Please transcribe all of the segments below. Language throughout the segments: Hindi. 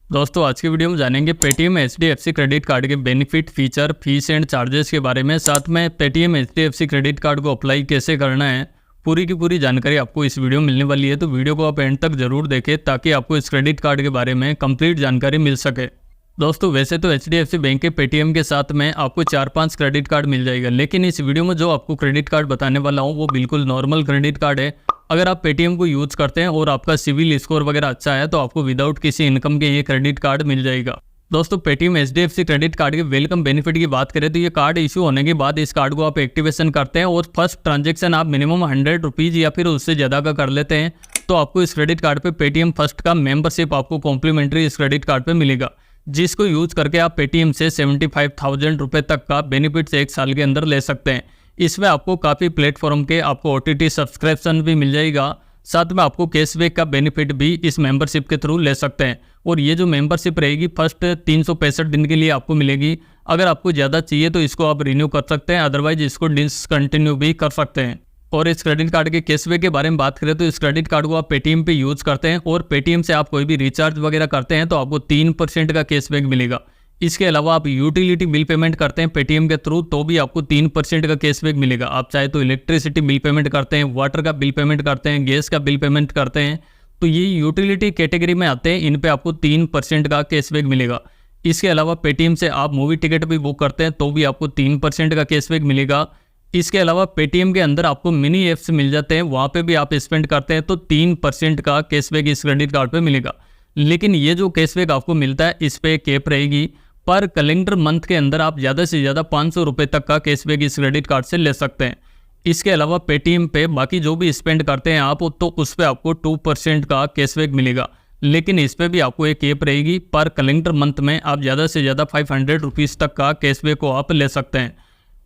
दोस्तों आज की वीडियो में जानेंगे पेटीएम एचडीएफसी क्रेडिट कार्ड के benefit, feature, fees and charges के बारे में। साथ में पेटीएम एचडीएफसी क्रेडिट कार्ड को अप्लाई कैसे करना है, पूरी की पूरी जानकारी आपको इस वीडियो में मिलने वाली है। तो वीडियो को आप एंड तक जरूर देखें ताकि आपको इस क्रेडिट कार्ड के बारे में कंप्लीट जानकारी मिल सके। दोस्तों वैसे तो एचडीएफसी बैंक के पेटीएम के साथ में आपको 4-5 क्रेडिट कार्ड मिल जाएगा, लेकिन इस वीडियो में जो आपको क्रेडिट कार्ड बताने वाला हूँ वो बिल्कुल नॉर्मल क्रेडिट कार्ड है। अगर आप पेटीएम को यूज करते हैं और आपका सिविल स्कोर वगैरह अच्छा है तो आपको विदाउट किसी इनकम के ये क्रेडिट कार्ड मिल जाएगा। दोस्तों पेटीएम एचडीएफसी क्रेडिट कार्ड के वेलकम बेनिफिट की बात करें तो ये कार्ड इशू होने के बाद इस कार्ड को आप एक्टिवेशन करते हैं और फर्स्ट ट्रांजेक्शन आप मिनिमम 100 रुपीज़ या फिर उससे ज़्यादा का कर लेते हैं तो आपको इस क्रेडिट कार्ड पे पेटीएम फर्स्ट का मेंबरशिप आपको कॉम्प्लीमेंट्री इस क्रेडिट कार्ड पे मिलेगा, जिसको यूज करके आप पेटीएम से 75,000 रुपये तक का बेनिफिट एक साल के अंदर ले सकते हैं। इसमें आपको काफ़ी प्लेटफॉर्म के आपको ओटीटी सब्सक्रिप्शन भी मिल जाएगा, साथ में आपको कैशबैक का बेनिफिट भी इस मेंबरशिप के थ्रू ले सकते हैं। और ये जो मेंबरशिप रहेगी फर्स्ट 365 दिन के लिए आपको मिलेगी। अगर आपको ज़्यादा चाहिए तो इसको आप रिन्यू कर सकते हैं, अदरवाइज इसको डिसकंटिन्यू भी कर सकते हैं। और इस क्रेडिट कार्ड के कैशबैक के बारे में बात करें तो इस क्रेडिट कार्ड को आप पेटीएम पे यूज करते हैं और पेटीएम से आप कोई भी रिचार्ज वगैरह करते हैं तो आपको 3% का कैशबैक मिलेगा। इसके अलावा आप यूटिलिटी बिल पेमेंट करते हैं पेटीएम के थ्रू तो भी आपको 3% का कैशबैक मिलेगा। आप चाहे तो इलेक्ट्रिसिटी बिल पेमेंट करते हैं, वाटर का बिल पेमेंट करते हैं, गैस का बिल पेमेंट करते हैं तो ये यूटिलिटी कैटेगरी में आते हैं, इन पे आपको 3% का कैशबैक मिलेगा। इसके अलावा पेटीएम से आप मूवी टिकट भी बुक करते हैं तो भी आपको 3% का कैशबैक मिलेगा। इसके अलावा पेटीएम के अंदर आपको मिनी ऐप्स मिल जाते हैं, वहाँ पे भी आप स्पेंड करते हैं तो 3% का कैशबैक इस क्रेडिट कार्ड पे मिलेगा। लेकिन ये जो कैशबैक आपको मिलता है इस पे कैप रहेगी, पर कैलेंडर मंथ के अंदर आप ज़्यादा से ज़्यादा 500 रुपये तक का कैशबैक इस क्रेडिट कार्ड से ले सकते हैं। इसके अलावा पेटीएम पे बाकी जो भी स्पेंड करते हैं आप तो उस पर आपको 2% का कैशबैक मिलेगा, लेकिन इस पर भी आपको एक कैप रहेगी। पर कैलेंडर मंथ में आप ज़्यादा से ज़्यादा 500 रुपीज़ तक का कैशबैक को आप ले सकते हैं।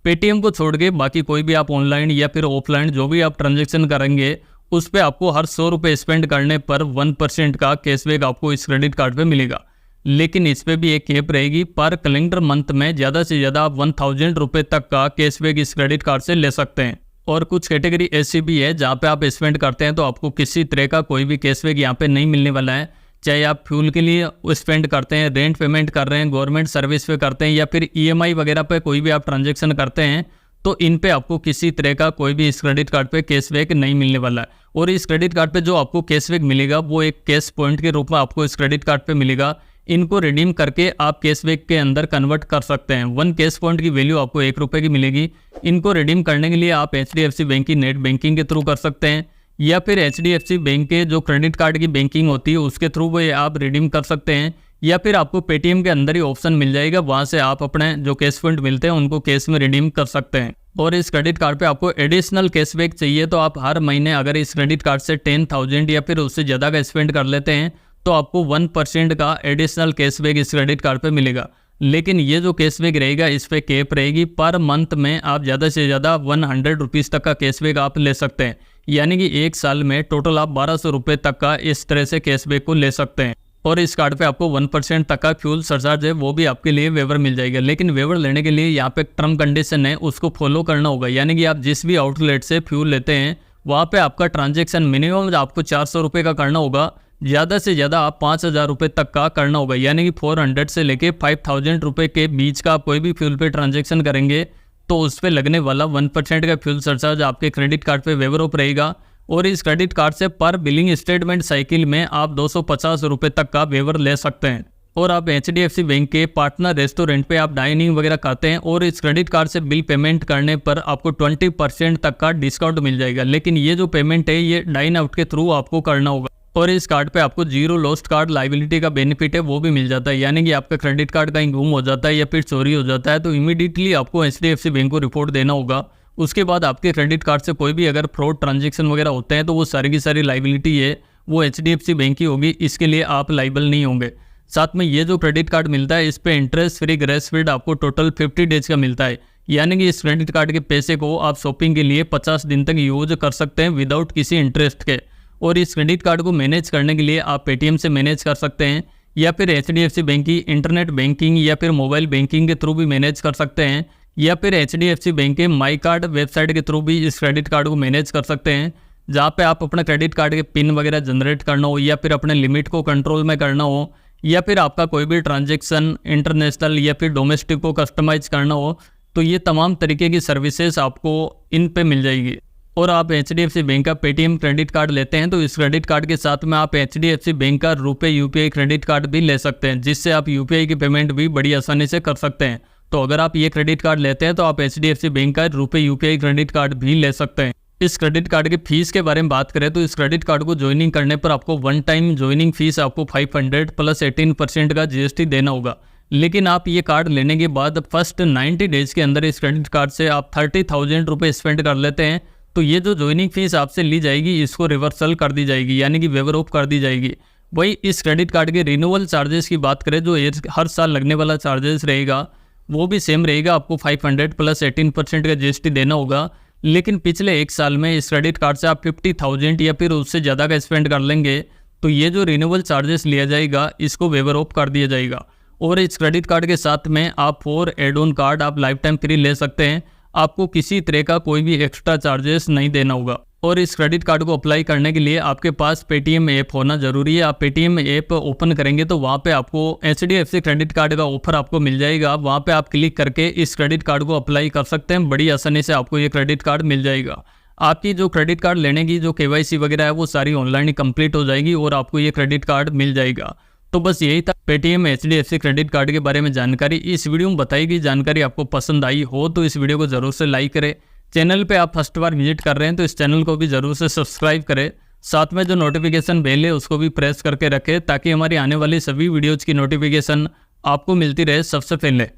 पेटीएम को छोड़ के बाकी कोई भी आप ऑनलाइन या फिर ऑफलाइन जो भी आप ट्रांजेक्शन करेंगे उस पर आपको हर 100 रुपये स्पेंड करने पर 1% का कैशबैक आपको इस क्रेडिट कार्ड पे मिलेगा, लेकिन इस पर भी एक कैप रहेगी। पर कैलेंडर मंथ में ज़्यादा से ज़्यादा आप 1000 रुपये तक का कैशबैक इस क्रेडिट कार्ड से ले सकते हैं। और कुछ कैटेगरी ऐसी भी है जहाँ पे आप स्पेंड करते हैं तो आपको किसी तरह का कोई भी कैशबैक यहाँ पे नहीं मिलने वाला है। चाहे आप फ्यूल के लिए स्पेंड करते हैं, रेंट पेमेंट कर रहे हैं, गवर्नमेंट सर्विस पे करते हैं या फिर ईएमआई वगैरह पे कोई भी आप ट्रांजैक्शन करते हैं तो इन पे आपको किसी तरह का कोई भी इस क्रेडिट कार्ड पे कैशबैक नहीं मिलने वाला है। और इस क्रेडिट कार्ड पे जो आपको कैशबैक मिलेगा वो एक कैश पॉइंट के रूप में आपको इस क्रेडिट कार्ड पे मिलेगा। इनको रिडीम करके आप कैशबैक के अंदर कन्वर्ट कर सकते हैं। 1 कैश पॉइंट की वैल्यू आपको 1 रुपये की मिलेगी। इनको रिडीम करने के लिए आप एचडीएफसी बैंक की नेट बैंकिंग के थ्रू कर सकते हैं या फिर एचडीएफसी बैंक के जो क्रेडिट कार्ड की बैंकिंग होती है उसके थ्रू वो आप रिडीम कर सकते हैं, या फिर आपको पेटीएम के अंदर ही ऑप्शन मिल जाएगा, वहाँ से आप अपने जो कैश पॉइंट मिलते हैं उनको कैश में रिडीम कर सकते हैं। और इस क्रेडिट कार्ड पे आपको एडिशनल कैशबैक चाहिए तो आप हर महीने अगर इस क्रेडिट कार्ड से 10,000 या फिर उससे ज़्यादा का स्पेंड कर लेते हैं तो आपको 1% का एडिशनल कैशबैक इस क्रेडिट कार्ड पे मिलेगा। लेकिन ये जो कैशबैक रहेगा इस पे कैप रहेगी, पर मंथ में आप ज़्यादा से ज़्यादा 100 रुपीज़ तक का कैशबैक आप ले सकते हैं, यानी कि एक साल में टोटल आप 1200 रुपये तक का इस तरह से कैशबैक को ले सकते हैं। और इस कार्ड पे आपको 1% तक का फ्यूल सरचार्ज है वो भी आपके लिए वेवर मिल जाएगा, लेकिन वेवर लेने के लिए यहाँ पे टर्म कंडीशन है उसको फॉलो करना होगा। यानी कि आप जिस भी आउटलेट से फ्यूल लेते हैं वहाँ पे आपका ट्रांजेक्शन मिनिमम आपको 400 रुपये का करना होगा, ज़्यादा से ज़्यादा आप 5,000 रुपये तक का करना होगा। यानी कि 400 से लेके 5,000 रुपये के बीच का आप कोई भी फ्यूल पे ट्रांजेक्शन करेंगे तो उस पर लगने वाला 1% का फ्यूल सरचार्ज आपके क्रेडिट कार्ड पे वेवर ऑफ रहेगा। और इस क्रेडिट कार्ड से पर बिलिंग स्टेटमेंट साइकिल में आप 250 रुपये तक का वेवर ले सकते हैं। और आप एचडीएफसी बैंक के पार्टनर रेस्टोरेंट पे आप डाइनिंग वगैरह खाते हैं और इस क्रेडिट कार्ड से बिल पेमेंट करने पर आपको 20% तक का डिस्काउंट मिल जाएगा, लेकिन ये जो पेमेंट है ये डाइन आउट के थ्रू आपको करना होगा। और इस कार्ड पे आपको 0 लॉस्ट कार्ड लाइबिलिटी का बेनिफिट है वो भी मिल जाता है, यानी कि आपका क्रेडिट कार्ड कहीं गुम हो जाता है या फिर चोरी हो जाता है तो इमीडिएटली आपको एचडीएफसी बैंक को रिपोर्ट देना होगा। उसके बाद आपके क्रेडिट कार्ड से कोई भी अगर फ्रॉड ट्रांजेक्शन वगैरह होते हैं तो वो सारी की सारी लाइबिलिटी है वो एचडीएफसी बैंक की होगी, इसके लिए आप लाइबल नहीं होंगे। साथ में ये जो क्रेडिट कार्ड मिलता है इस पे इंटरेस्ट फ्री ग्रेस पीरियड आपको टोटल 50 डेज का मिलता है, यानी कि इस क्रेडिट कार्ड के पैसे को आप शॉपिंग के लिए 50 दिन तक यूज कर सकते हैं विदाउट किसी इंटरेस्ट के। और इस क्रेडिट कार्ड को मैनेज करने के लिए आप पेटीएम से मैनेज कर सकते हैं या फिर एचडीएफसी बैंक की इंटरनेट बैंकिंग या फिर मोबाइल बैंकिंग के थ्रू भी मैनेज कर सकते हैं, या फिर एचडीएफसी बैंक के माई कार्ड वेबसाइट के थ्रू भी इस क्रेडिट कार्ड को मैनेज कर सकते हैं। जहाँ पे आप अपना क्रेडिट कार्ड के पिन वगैरह जनरेट करना हो या फिर अपने लिमिट को कंट्रोल में करना हो या फिर आपका कोई भी ट्रांजैक्शन इंटरनेशनल या फिर डोमेस्टिक को कस्टमाइज करना हो, तो ये तमाम तरीके की सर्विसेज आपको इन पे मिल जाएगी। और आप HDFC बैंक का पेटीएम क्रेडिट कार्ड लेते हैं तो इस क्रेडिट कार्ड के साथ में आप HDFC बैंक का रुपए UPI क्रेडिट कार्ड भी ले सकते हैं, जिससे आप UPI की पेमेंट भी बड़ी आसानी से कर सकते हैं। तो अगर आप ये क्रेडिट कार्ड लेते हैं तो आप HDFC बैंक का रुपए UPI क्रेडिट कार्ड भी ले सकते हैं। इस क्रेडिट कार्ड की फीस के बारे में बात करें तो इस क्रेडिट कार्ड को ज्वाइनिंग करने पर आपको वन टाइम ज्वाइनिंग फीस आपको 500 प्लस 18% का GST देना होगा। लेकिन आप ये कार्ड लेने के बाद फर्स्ट 90 डेज के अंदर इस क्रेडिट कार्ड से आप 30,000 रुपये स्पेंड कर लेते हैं तो ये जो ज्वाइनिंग फीस आपसे ली जाएगी इसको रिवर्सल कर दी जाएगी, यानी कि वेवर ऑफ कर दी जाएगी। वही इस क्रेडिट कार्ड के रिन्यूअल चार्जेस की बात करें, जो हर साल लगने वाला चार्जेस रहेगा वो भी सेम रहेगा, आपको 500 प्लस 18% का GST देना होगा। लेकिन पिछले एक साल में इस क्रेडिट कार्ड से आप 50,000 या फिर उससे ज़्यादा का स्पेंड कर लेंगे तो ये जो रिन्यूअल चार्जेस लिया जाएगा इसको वेवर ऑफ कर दिया जाएगा। और इस क्रेडिट कार्ड के साथ में आप 4 एड ऑन कार्ड आप लाइफ टाइम फ्री ले सकते हैं, आपको किसी तरह का कोई भी एक्स्ट्रा चार्जेस नहीं देना होगा। और इस क्रेडिट कार्ड को अप्लाई करने के लिए आपके पास पेटीएम ऐप होना जरूरी है। आप पेटीएम ऐप ओपन करेंगे तो वहाँ पे आपको HDFC क्रेडिट कार्ड का ऑफर आपको मिल जाएगा, वहाँ पे आप क्लिक करके इस क्रेडिट कार्ड को अप्लाई कर सकते हैं। बड़ी आसानी से आपको ये क्रेडिट कार्ड मिल जाएगा। आपकी जो क्रेडिट कार्ड लेने की जो KYC वगैरह है वो सारी ऑनलाइन ही कंप्लीट हो जाएगी और आपको ये क्रेडिट कार्ड मिल जाएगा। तो बस यही था पेटीएम HDFC क्रेडिट कार्ड के बारे में जानकारी। इस वीडियो में बताई गई जानकारी आपको पसंद आई हो तो इस वीडियो को जरूर से लाइक करें। चैनल पे आप फर्स्ट बार विजिट कर रहे हैं तो इस चैनल को भी जरूर से सब्सक्राइब करें। साथ में जो नोटिफिकेशन बेल है उसको भी प्रेस करके रखें ताकि हमारी आने वाली सभी वीडियोज़ की नोटिफिकेशन आपको मिलती रहे सबसे पहले।